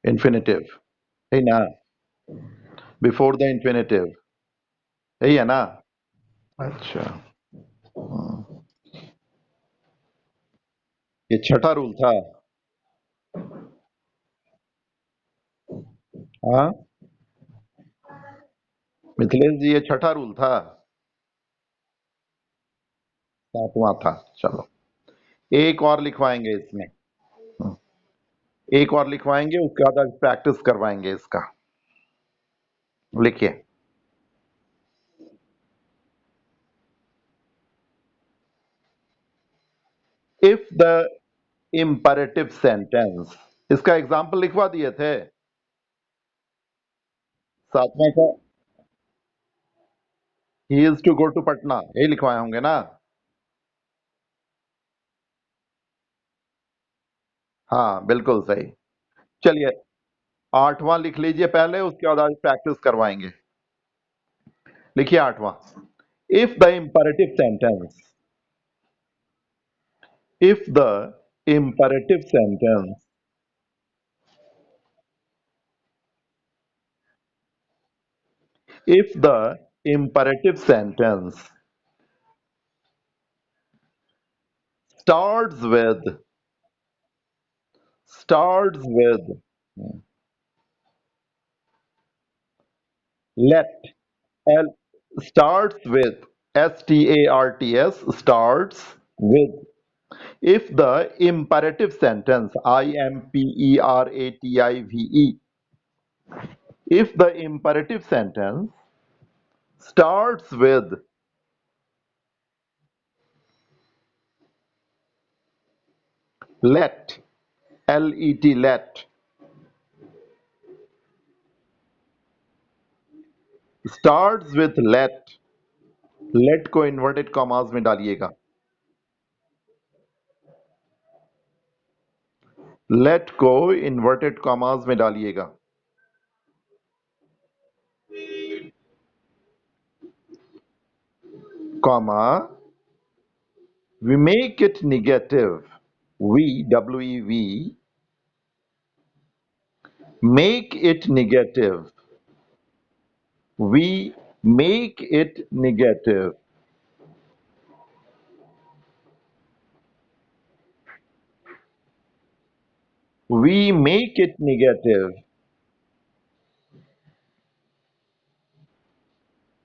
Infinitive है ना, before the infinitive, यही है ना। अच्छा, हाँ। ये छठा रूल था। हाँ मिथिलेश जी, ये छठा रूल था, सातवां था। चलो, एक और लिखवाएंगे इसमें। हम्म, एक और लिखवाएंगे, उसके बाद आज प्रैक्टिस करवाएंगे इसका। लिखिए। इफ द इम्परेटिव सेंटेंस, इसका एग्जाम्पल लिखवा दिए थे, सातवां का। He is to go to Patna, यही लिखवाए होंगे ना। हाँ बिल्कुल सही। चलिए, आठवां लिख लीजिए पहले, उसके बाद आज प्रैक्टिस करवाएंगे। लिखिए आठवां। If the imperative sentence, if the imperative sentence, if the imperative sentence starts with, starts with, let, L, starts with, starts, starts with, if the imperative sentence, imperatives, if the imperative sentence starts with let, let, starts with let को inverted commas में डालिएगा, late को inverted commas में डालिएगा, comma, we make it negative, we, W-E-V, make it negative, we make it negative, we make it negative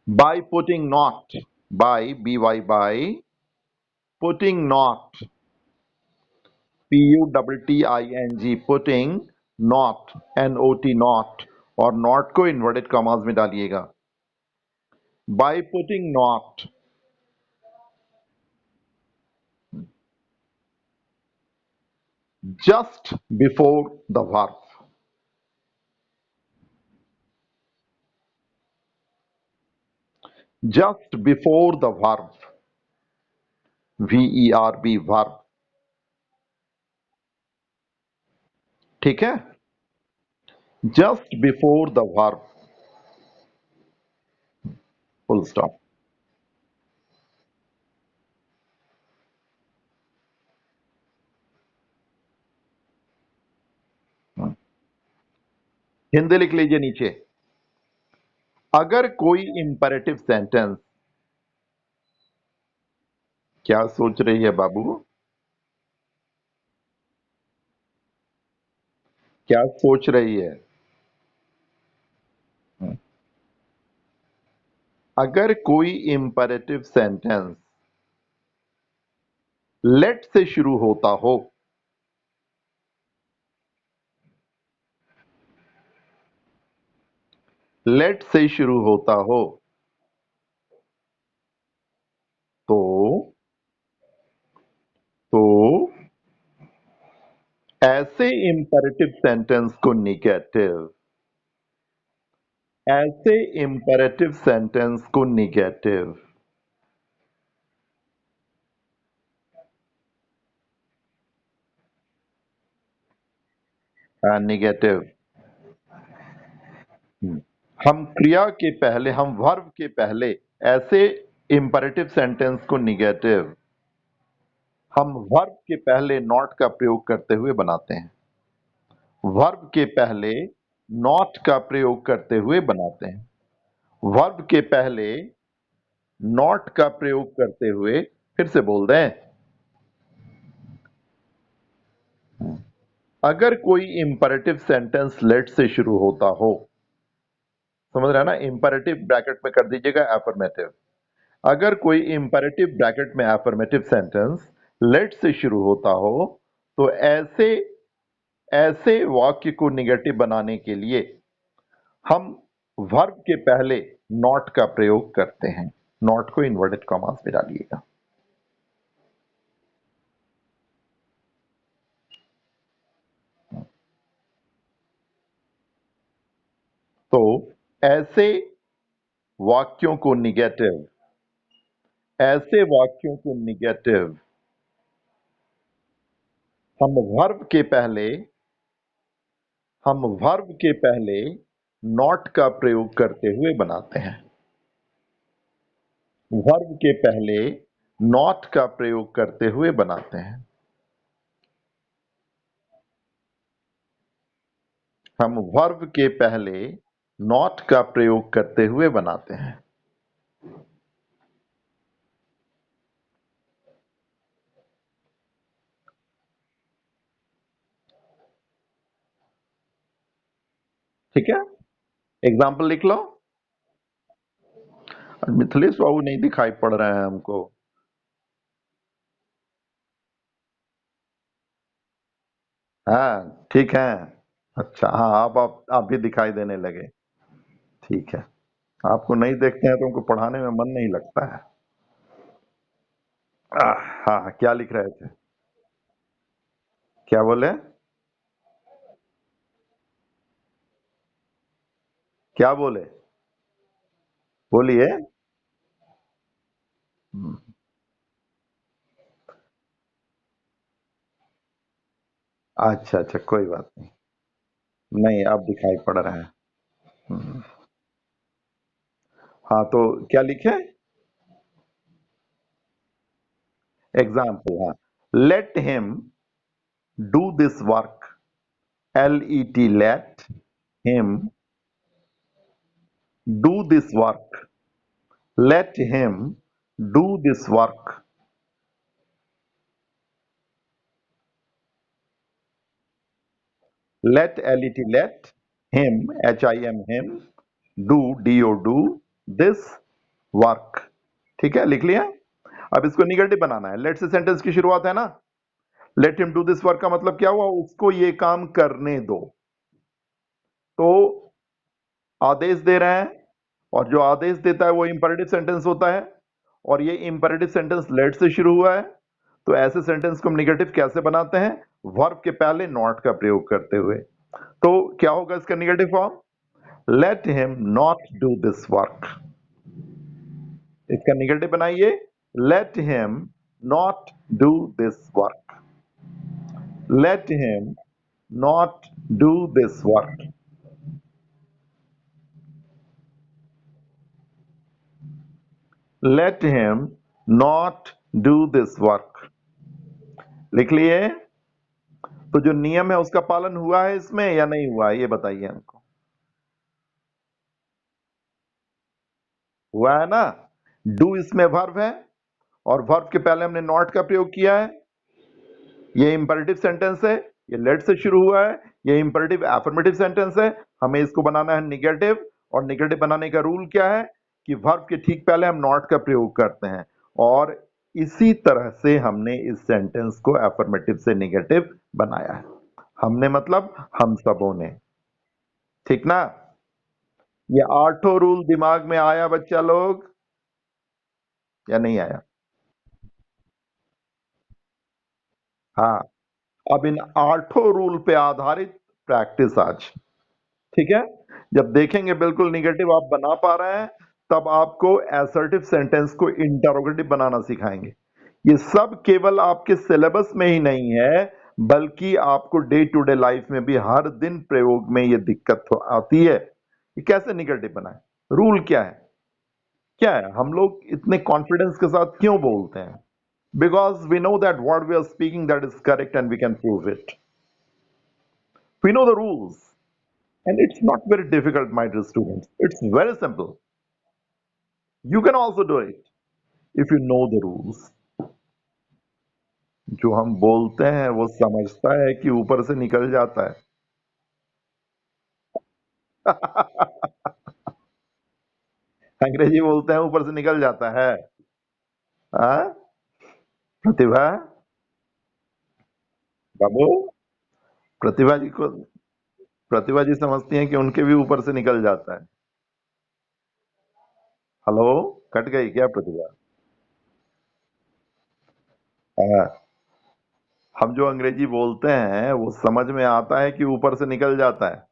by putting not, by, by, by, putting not, P-U-T-T-I-N-G, putting not, N-O-T, not, और not को inverted commas में डालिएगा, by putting not just before the verb, just before the verb, VERB, verb, ठीक है, just before the verb, full stop। Hindi लिख लीजिए नीचे। अगर कोई इंपेरेटिव सेंटेंस, क्या सोच रही है बाबू, क्या सोच रही है, अगर कोई इंपेरेटिव सेंटेंस लेट से शुरू होता हो, लेट से शुरू होता हो, तो तो ऐसे इंपेरेटिव सेंटेंस को निगेटिव, ऐसे इंपेरेटिव सेंटेंस को निगेटिव, निगेटिव, हम क्रिया के पहले, हम वर्ब के पहले ऐसे इंपेरेटिव सेंटेंस को निगेटिव हम वर्ब के पहले नॉट का प्रयोग करते हुए बनाते हैं। वर्ब के पहले नॉट का प्रयोग करते हुए बनाते हैं। वर्ब के पहले नॉट का प्रयोग करते हुए, फिर से बोल दें, अगर कोई इंपरेटिव सेंटेंस लेट से शुरू होता हो, समझ रहे हैं ना, इंपरेटिव ब्रैकेट में कर दीजिएगा एफर्मेटिव। अगर कोई इंपरेटिव ब्रैकेट में एफर्मेटिव सेंटेंस लेट से शुरू होता हो, तो ऐसे ऐसे वाक्य को निगेटिव बनाने के लिए हम वर्ब के पहले नॉट का प्रयोग करते हैं। नॉट को इन्वर्टेड कॉमास में डालिएगा। तो ऐसे वाक्यों को निगेटिव ऐसे वाक्यों को निगेटिव हम वर्ब के पहले नॉट का प्रयोग करते हुए बनाते हैं। वर्ब के पहले नॉट का प्रयोग करते हुए बनाते हैं। हम वर्ब के पहले नॉट का प्रयोग करते हुए बनाते हैं। ठीक है, एग्जाम्पल लिख लो। मिथिलेश बाबू नहीं दिखाई पड़ रहे हैं हमको। हाँ ठीक है। अच्छा, हाँ, आप भी दिखाई देने लगे। ठीक है। आपको नहीं देखते हैं तो उनको पढ़ाने में मन नहीं लगता है। हाँ, क्या लिख रहे थे? क्या बोले? क्या बोले? बोलिए। हम्म, अच्छा अच्छा, कोई बात नहीं। नहीं, अब दिखाई पड़ रहा है। हम्म, हाँ, तो क्या लिखे? एग्जाम्पल, हाँ। Let him do this work. LET, let him do this work. Let him do this work. Let, let him, him, do this work. ठीक है, लिख लिया। अब इसको निगेटिव बनाना है। लेट से सेंटेंस की शुरुआत है ना। Let him do this work का मतलब क्या हुआ? उसको ये काम करने दो। तो आदेश दे रहे हैं, और जो आदेश देता है वो इंपरेटिव सेंटेंस होता है, और ये इंपरेटिव सेंटेंस लेट से शुरू हुआ है। तो ऐसे सेंटेंस को हम निगेटिव कैसे बनाते हैं? वर्ब के पहले नॉट का प्रयोग करते हुए। तो क्या होगा इसका negative form? Let him not do this work. इसका निगेटिव बनाइए। Let him not do this work. Let him not do this work. Let him not do this work. लिख लिए? तो जो नियम है उसका पालन हुआ है इसमें या नहीं हुआ है, ये बताइए हमको। हुआ है ना? डू इसमें वर्ब है, और वर्ब के पहले हमने नॉट का प्रयोग किया है। ये इंपरेटिव सेंटेंस है, ये लेट से शुरू हुआ है, ये इंपरेटिव एफर्मेटिव सेंटेंस है। हमें इसको बनाना है निगेटिव, और निगेटिव बनाने का रूल क्या है कि वर्ब के ठीक पहले हम नॉट का प्रयोग करते हैं। और इसी तरह से हमने इस सेंटेंस को एफर्मेटिव से निगेटिव बनाया है। हमने मतलब हम सबों ने। ठीक ना? ये आठों रूल दिमाग में आया बच्चा लोग, या नहीं आया? हाँ। अब इन आठों रूल पे आधारित प्रैक्टिस आज। ठीक है? जब देखेंगे बिल्कुल निगेटिव आप बना पा रहे हैं, तब आपको असर्टिव सेंटेंस को इंटरोगेटिव बनाना सिखाएंगे। ये सब केवल आपके सिलेबस में ही नहीं है, बल्कि आपको डे टू डे लाइफ में भी हर दिन प्रयोग में ये दिक्कत आती है। ये कैसे निगेटिव बनाए? रूल क्या है? क्या है? हम लोग इतने कॉन्फिडेंस के साथ क्यों बोलते हैं? Because we know that what we are speaking that is correct and we can prove it. We know the rules. And it's not very difficult, my dear students. It's very simple. You can also do it if you know the rules. जो हम बोलते हैं वो समझता है कि ऊपर से निकल जाता है। अंग्रेजी बोलते हैं ऊपर से निकल जाता है। हाँ? प्रतिभा, बाबू, प्रतिभा जी को प्रतिभा जी समझती हैं कि उनके भी ऊपर से निकल जाता है। हेलो, कट गई क्या प्रतिभा? हाँ, हम जो अंग्रेजी बोलते हैं वो समझ में आता है कि ऊपर से निकल जाता है।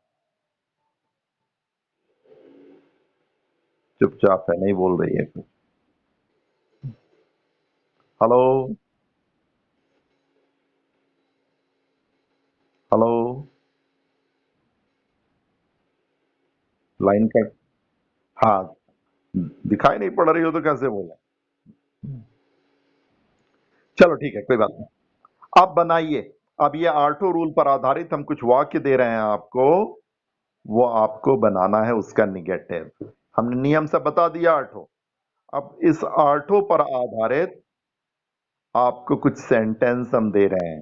चुपचाप है, नहीं बोल रही है। Hello, hello, line cut. हाँ, दिखाई नहीं पड़ रही हो तो कैसे बोले? चलो ठीक है, कोई बात नहीं। आप बनाइए। अब ये आठों रूल पर आधारित हम कुछ वाक्य दे रहे हैं आपको, वो आपको बनाना है उसका निगेटिव। हमने नियम से बता दिया आठों। अब इस आठों पर आधारित आपको कुछ सेंटेंस हम दे रहे हैं,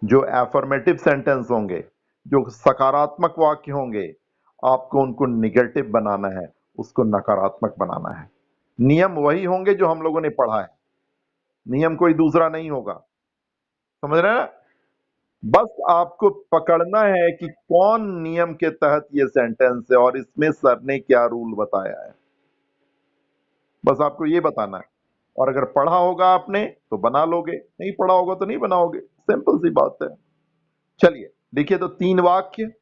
जो एफर्मेटिव सेंटेंस होंगे, जो सकारात्मक वाक्य होंगे, आपको उनको निगेटिव बनाना है, उसको नकारात्मक बनाना है। नियम वही होंगे जो हम लोगों ने पढ़ा है, नियम कोई दूसरा नहीं होगा। समझ रहे हैं ना? बस आपको पकड़ना है कि कौन नियम के तहत ये सेंटेंस है और इसमें सर ने क्या रूल बताया है। बस आपको ये बताना है। और अगर पढ़ा होगा आपने तो बना लोगे, नहीं पढ़ा होगा तो नहीं बनाओगे। सिंपल सी बात है। चलिए देखिए, तो 3 वाक्य।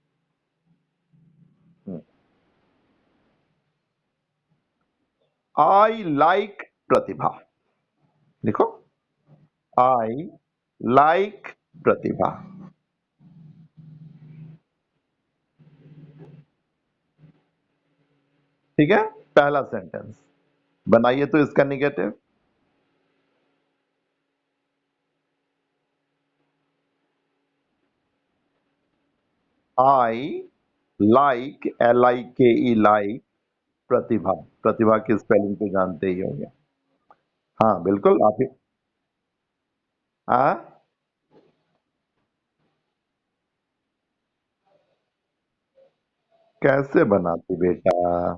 आई लाइक प्रतिभा। लिखो, आई लाइक प्रतिभा। ठीक है, पहला सेंटेंस बनाइए तो इसका negative. I like, LIKE, like Pratibha. Pratibha की स्पेलिंग तो जानते ही होंगे। हाँ बिल्कुल, आप ही। हाँ, कैसे बनाती बेटा?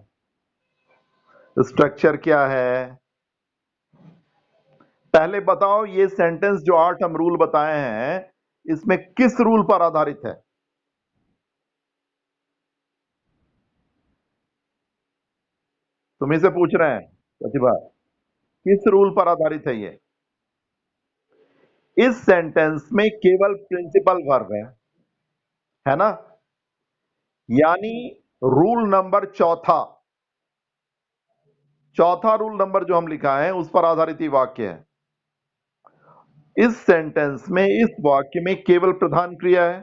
स्ट्रक्चर क्या है? पहले बताओ, ये सेंटेंस जो 8 हम रूल बताए हैं, इसमें किस रूल पर आधारित है? तुम्ही से पूछ रहे हैं प्रतिभा, किस रूल पर आधारित है ये? इस सेंटेंस में केवल प्रिंसिपल वर्ब है ना? यानी रूल नंबर चौथा, चौथा रूल नंबर जो हम लिखा है उस पर आधारित ही वाक्य है। इस सेंटेंस में, इस वाक्य में केवल प्रधान क्रिया है,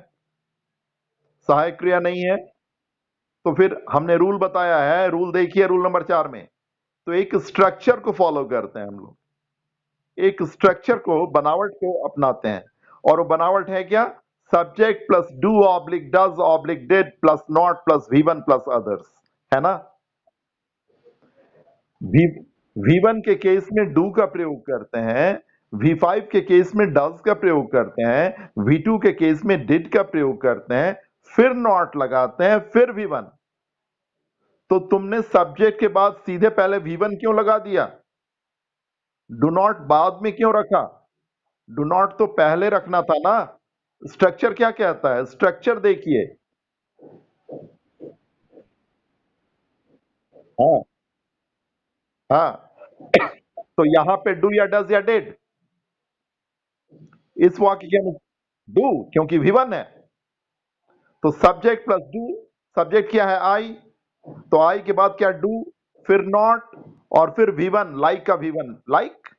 सहायक क्रिया नहीं है। तो फिर हमने रूल बताया है, रूल देखिए रूल नंबर 4 में। तो एक स्ट्रक्चर को फॉलो करते हैं हम लोग, एक स्ट्रक्चर को, बनावट को अपनाते हैं। और वो बनावट है क्या? Subject plus do oblique does oblique did plus not plus V1 plus others, है ना? वी V1 के केस में डू का प्रयोग करते हैं, V5 के केस में डज का प्रयोग करते हैं, V2 के केस में डिड का प्रयोग करते हैं, फिर नॉट लगाते हैं, फिर V1। तो तुमने सब्जेक्ट के बाद सीधे पहले V1 क्यों लगा दिया? डू नॉट बाद में क्यों रखा? डू नॉट तो पहले रखना था ना। स्ट्रक्चर क्या कहता है? स्ट्रक्चर देखिए। हाँ, हाँ। तो यहां पे डू या डज या डिड, इस वाक्य के अनुसार डू, क्योंकि V1 है। तो सब्जेक्ट प्लस डू, सब्जेक्ट क्या है? आई। तो आई के बाद क्या? डू, फिर नॉट, और फिर V1, लाइक का V1 लाइक,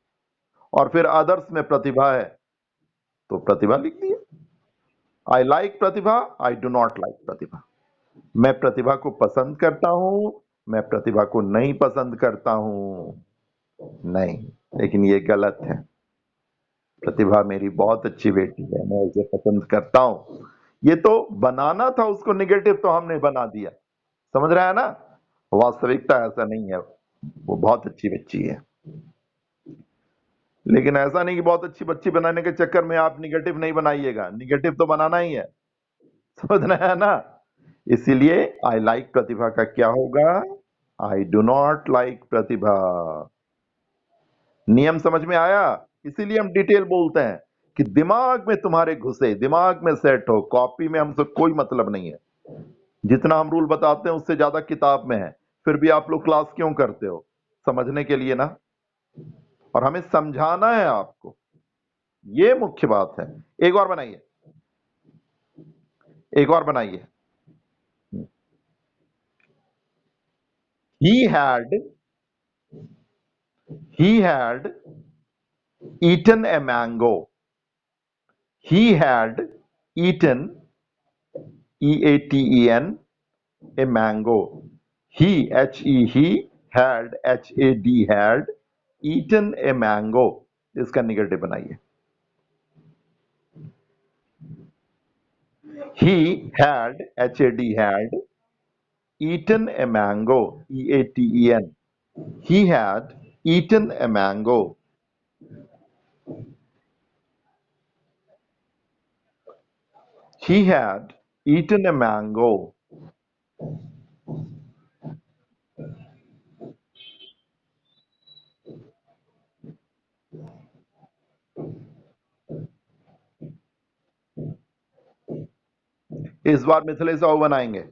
और फिर अदर्स में प्रतिभा है तो प्रतिभा लिख दिए। I like Pratibha, I do not like Pratibha. मैं प्रतिभा को पसंद करता हूं, मैं प्रतिभा को नहीं पसंद करता हूं। नहीं, लेकिन ये गलत है। प्रतिभा मेरी बहुत अच्छी बेटी है, मैं उसे पसंद करता हूं। ये तो बनाना था उसको निगेटिव, तो हमने बना दिया। समझ रहा है ना? वास्तविकता ऐसा नहीं है। वो बहुत अच्छी बच्ची है, लेकिन ऐसा नहीं कि बहुत अच्छी बच्ची बनाने के चक्कर में आप निगेटिव नहीं बनाइएगा, निगेटिव तो बनाना ही है। समझ रहे हैं ना? इसीलिए आई लाइक प्रतिभा का क्या होगा? आई डू नॉट लाइक प्रतिभा। नियम समझ में आया? इसीलिए हम डिटेल बोलते हैं कि दिमाग में तुम्हारे घुसे, दिमाग में सेट हो। कॉपी में हमसे कोई मतलब नहीं है। जितना हम रूल बताते हैं उससे ज्यादा किताब में है। फिर भी आप लोग क्लास क्यों करते हो? समझने के लिए ना। और हमें समझाना है आपको, ये मुख्य बात है। एक और बनाइए, एक और बनाइए। he had he had eaten a mango. He had eaten, eaten, a mango. He had, had eaten a mango. इसका निगेटिव बनाइए। he had, had eaten a mango. eaten, he had eaten a mango. He had eaten a mango. इस बार मिथिलेश आओ बनाएंगे।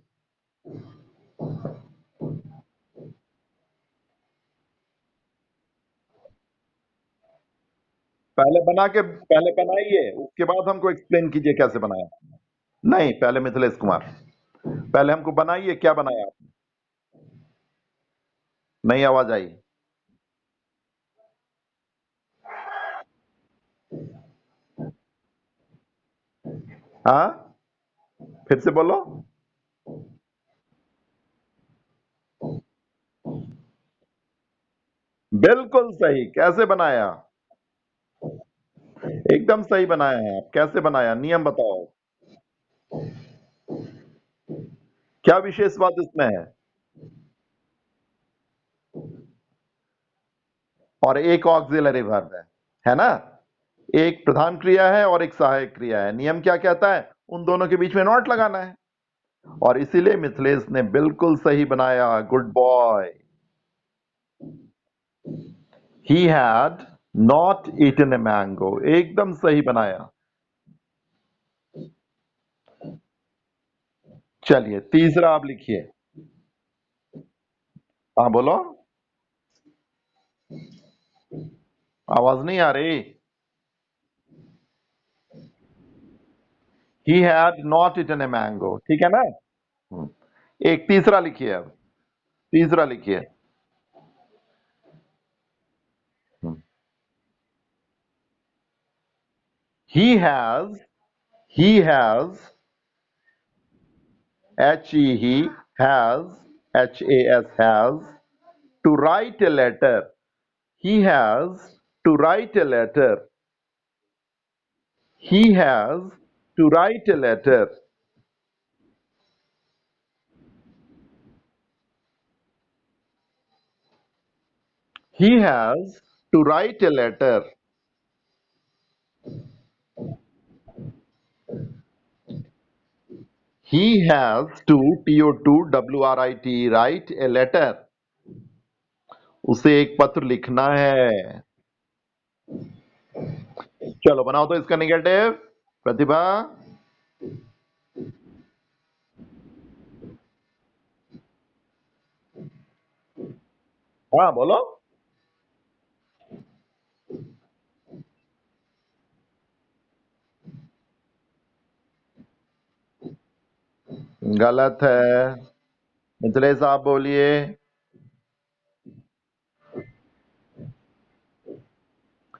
पहले बना के, पहले बनाइए, उसके बाद हमको एक्सप्लेन कीजिए कैसे बनाया। नहीं, पहले मिथिलेश कुमार, पहले हमको बनाइए क्या बनाया आपने। नहीं आवाज आई। हाँ, फिर से बोलो। बिल्कुल सही। कैसे बनाया? एकदम सही बनाया है। आप कैसे बनाया, नियम बताओ। क्या विशेष बात इसमें और एक ऑक्सिलरी वर्ब है ना? एक प्रधान क्रिया है और एक सहायक क्रिया है। नियम क्या कहता है? उन दोनों के बीच में नॉट लगाना है। और इसीलिए मिथिलेश ने बिल्कुल सही बनाया। Good boy. He had not eaten a mango. एकदम सही बनाया। चलिए तीसरा आप लिखिए। हाँ बोलो। आवाज नहीं आ रही। He had not eaten a mango, ठीक है ना? हम्म। एक तीसरा लिखिए अब। तीसरा लिखिए। He has, he has, he has to write a letter. He has to write a letter. He has to write a letter. He has to write a letter. He has to, to, write a letter. उसे एक पत्र लिखना है। चलो बनाओ तो इसका negative. प्रतिभा। हाँ बोलो। गलत है। मिथिलेश आप बोलिए।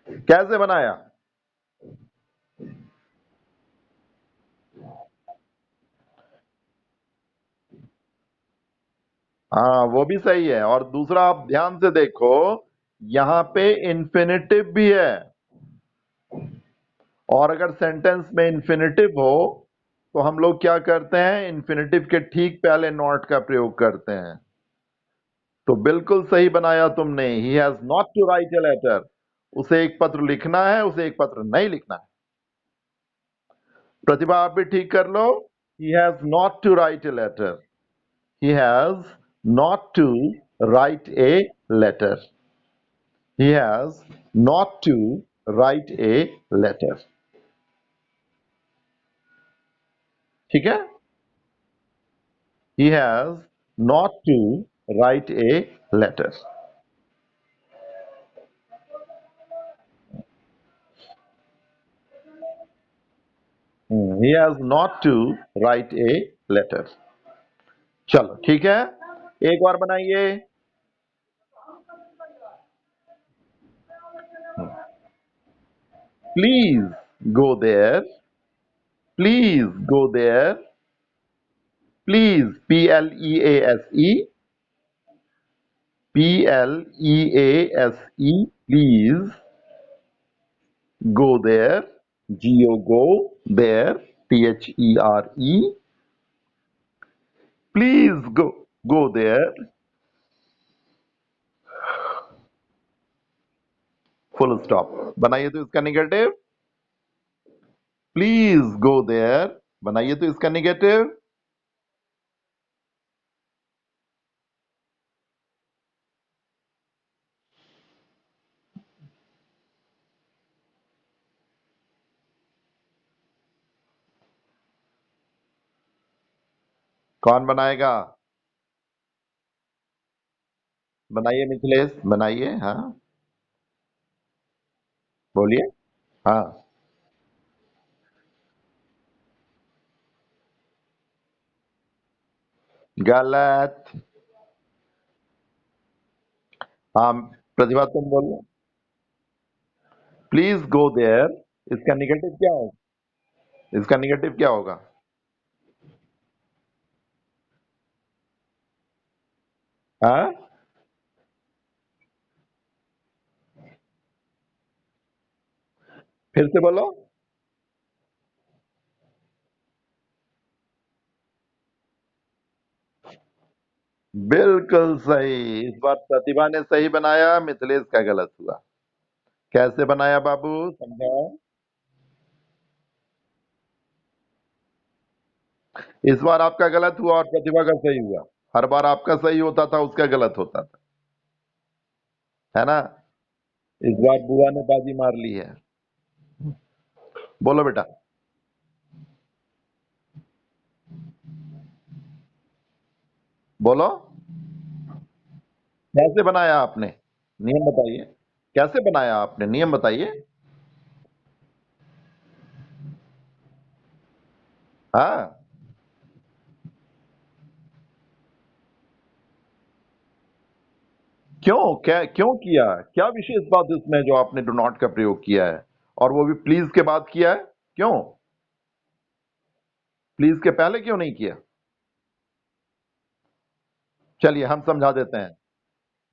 कैसे बनाया? हाँ वो भी सही है। और दूसरा आप ध्यान से देखो, यहां पे इन्फिनिटिव भी है। और अगर सेंटेंस में इन्फिनिटिव हो तो हम लोग क्या करते हैं, इन्फिनेटिव के ठीक पहले नॉट का प्रयोग करते हैं। तो बिल्कुल सही बनाया तुमने, he has not to write a letter. उसे एक पत्र लिखना है, उसे एक पत्र नहीं लिखना है। प्रतिभा आप भी ठीक कर लो। He has not to write a letter, he has not to write a letter, he has not to write a letter. ठीक है, he has not to write a letter. He has not to write a letter. चलो ठीक है, एक और बनाइए। Please go there, please go there, please, P-L-E-A-S-E, P-L-E-A-S-E, please go there, G-O go there, T-H-E-R-E, please go there, full stop। बनाइए तो इसका negative, please go there, बनाइए तो इसका निगेटिव। कौन बनाएगा? बनाइए मिथिलेश, बनाइए। हाँ बोलिए। हाँ गलत। हाँ प्रतिभा तुम बोलो। प्लीज गो देयर, इसका निगेटिव क्या होगा? इसका निगेटिव क्या होगा? हाँ फिर से बोलो। बिल्कुल सही, इस बार प्रतिभा ने सही बनाया, मिथिलेश का गलत हुआ। कैसे बनाया बाबू, समझाओ। इस बार आपका गलत हुआ और प्रतिभा का सही हुआ। हर बार आपका सही होता था, उसका गलत होता था, है ना? इस बार बुआ ने बाजी मार ली है। बोलो बेटा। बोलो, कैसे बनाया आपने? नियम बताइए, कैसे बनाया आपने, नियम बताइए। हाँ, क्यों, क्या क्यों किया? क्या विशेष बात इसमें जो आपने डू नॉट का प्रयोग किया है, और वो भी प्लीज के बाद किया है? क्यों? प्लीज के पहले क्यों नहीं किया? चलिए हम समझा देते हैं।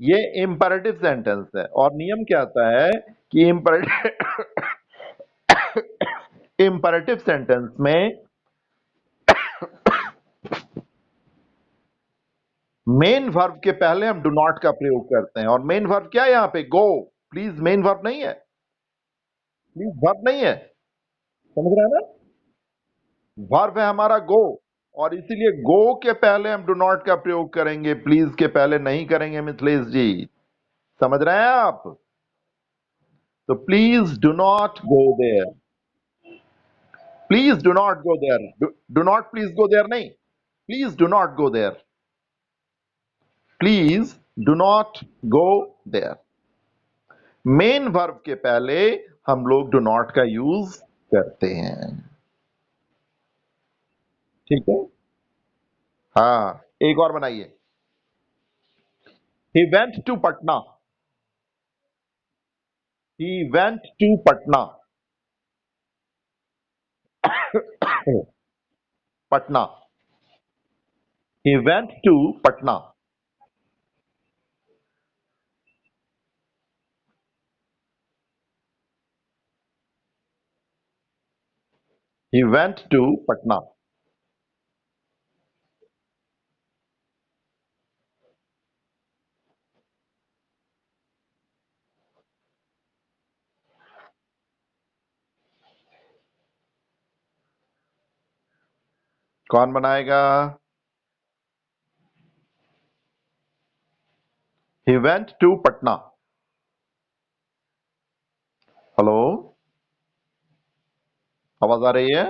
ये इंपरेटिव सेंटेंस है, और नियम क्या आता है कि इंपरेटिव सेंटेंस में मेन वर्ब के पहले हम डू नॉट का प्रयोग करते हैं। और मेन वर्ब क्या है यहाँ पे? गो। प्लीज मेन वर्ब नहीं है, प्लीज वर्ब नहीं है, समझ रहे हैं ना? वर्ब है हमारा गो, और इसीलिए गो के पहले हम डू नॉट का प्रयोग करेंगे, प्लीज के पहले नहीं करेंगे मिथिलेश जी। समझ रहे हैं आप? तो please do not go there, please do not go there, do not please go there नहीं, please do not go there, please do not go there. Main verb के पहले हम लोग डू नॉट का यूज करते हैं। ठीक है, हाँ एक और बनाइए। He went to Patna, he went to Patna, Patna, he went to Patna, he went to Patna। कौन बनाएगा? He went to Patna. Hello, आवाज आ रही है?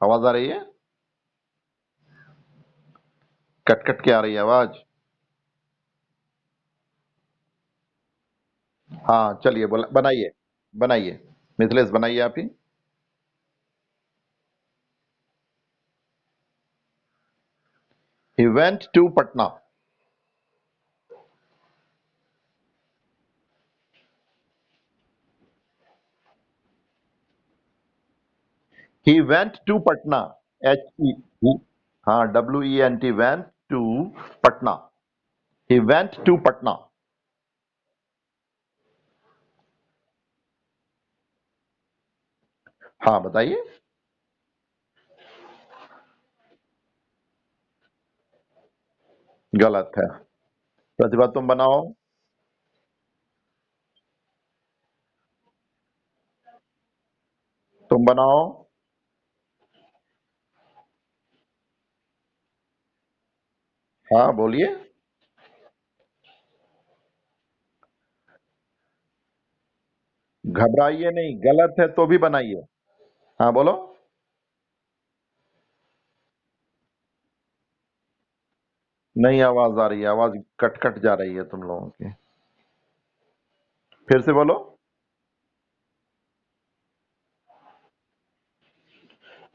आवाज आ रही है? कट कट के आ रही है आवाज। हाँ चलिए, बोला, बनाइए। बनाइए, मिथिलेश बनाइए आप ही। He went to Patna. He went to Patna. He, हाँ, WENT, went to Patna. He went to Patna. हाँ बताइए। गलत है। प्रतिभा तुम बनाओ। तुम बनाओ। हाँ बोलिए। घबराइए नहीं, गलत है तो भी बनाइए। हाँ बोलो। नहीं, आवाज आ रही है, आवाज कट कट जा रही है तुम लोगों की। फिर से बोलो।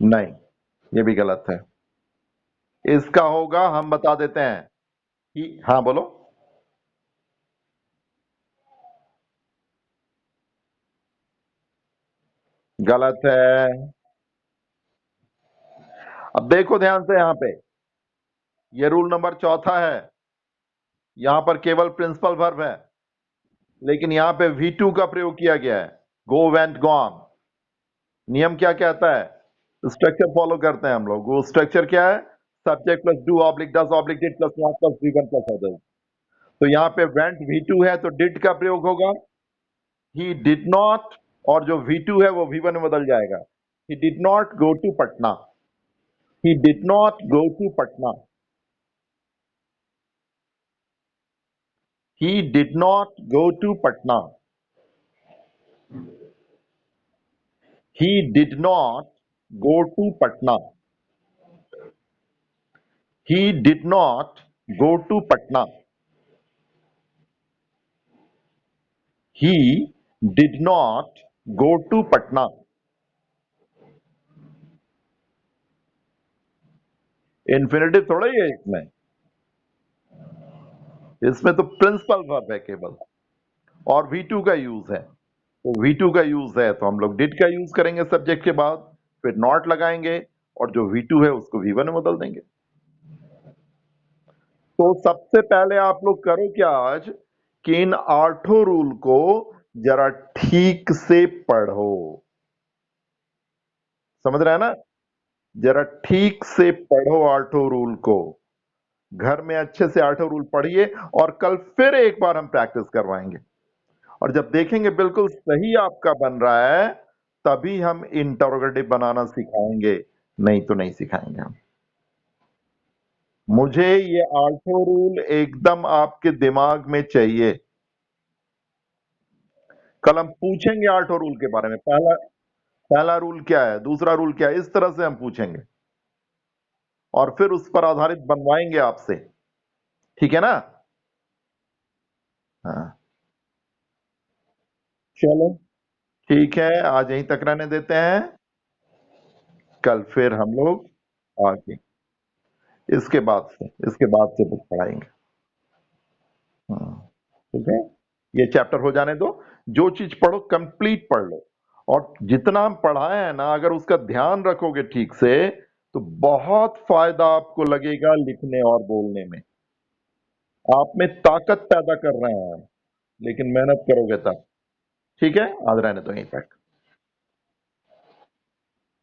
नहीं, ये भी गलत है। इसका होगा, हम बता देते हैं कि, हाँ बोलो। गलत है। अब देखो ध्यान से यहाँ पे, ये रूल नंबर चौथा है। यहां पर केवल प्रिंसिपल वर्ब है, लेकिन यहां पे V2 का प्रयोग किया गया है। गो, वेंट, गॉन। नियम क्या कहता है? स्ट्रक्चर फॉलो करते हैं हम लोग। वो स्ट्रक्चर क्या है? Subject plus do oblique does oblique did plus not plus V one plus other. तो यहाँ पे वेंट V2 है तो डिड का प्रयोग होगा। ही डिड नॉट, और जो V2 है वो V1 में बदल जाएगा। He did not go to Patna. He did not go to Patna. He did not go to Patna. He did not go to Patna. He did not go to Patna. He did not go to Patna. Infinitive थोड़ा ही है इसमें। इसमें तो principal verb है केवल, और V2 का यूज है। तो V2 का यूज है तो हम लोग डिड का यूज करेंगे सब्जेक्ट के बाद, फिर नॉट लगाएंगे, और जो V2 है उसको V1 में बदल देंगे। तो सबसे पहले आप लोग करो क्या आज, कि इन आठों रूल को जरा ठीक से पढ़ो। समझ रहे हैं ना? जरा ठीक से पढ़ो आठों रूल को। घर में अच्छे से आठों रूल पढ़िए, और कल फिर एक बार हम प्रैक्टिस करवाएंगे। और जब देखेंगे बिल्कुल सही आपका बन रहा है, तभी हम इंटरोगेटिव बनाना सिखाएंगे, नहीं तो नहीं सिखाएंगे हम। मुझे ये आठों रूल एकदम आपके दिमाग में चाहिए। कल हम पूछेंगे आठों रूल के बारे में। पहला पहला रूल क्या है, दूसरा रूल क्या है, इस तरह से हम पूछेंगे, और फिर उस पर आधारित बनवाएंगे आपसे। ठीक है ना? हाँ चलो, ठीक है, आज यहीं तक रहने देते हैं। कल फिर हम लोग आगे इसके बाद से बुक पढ़ाएंगे। हाँ, ठीक है। ये चैप्टर हो जाने दो। जो चीज पढ़ो कंप्लीट पढ़ लो, और जितना हम पढ़ाए हैं ना, अगर उसका ध्यान रखोगे ठीक से, तो बहुत फायदा आपको लगेगा लिखने और बोलने में। आप में ताकत पैदा कर रहे हैं हम, लेकिन मेहनत करोगे तब। ठीक है, आज रहने दो यहीं तक।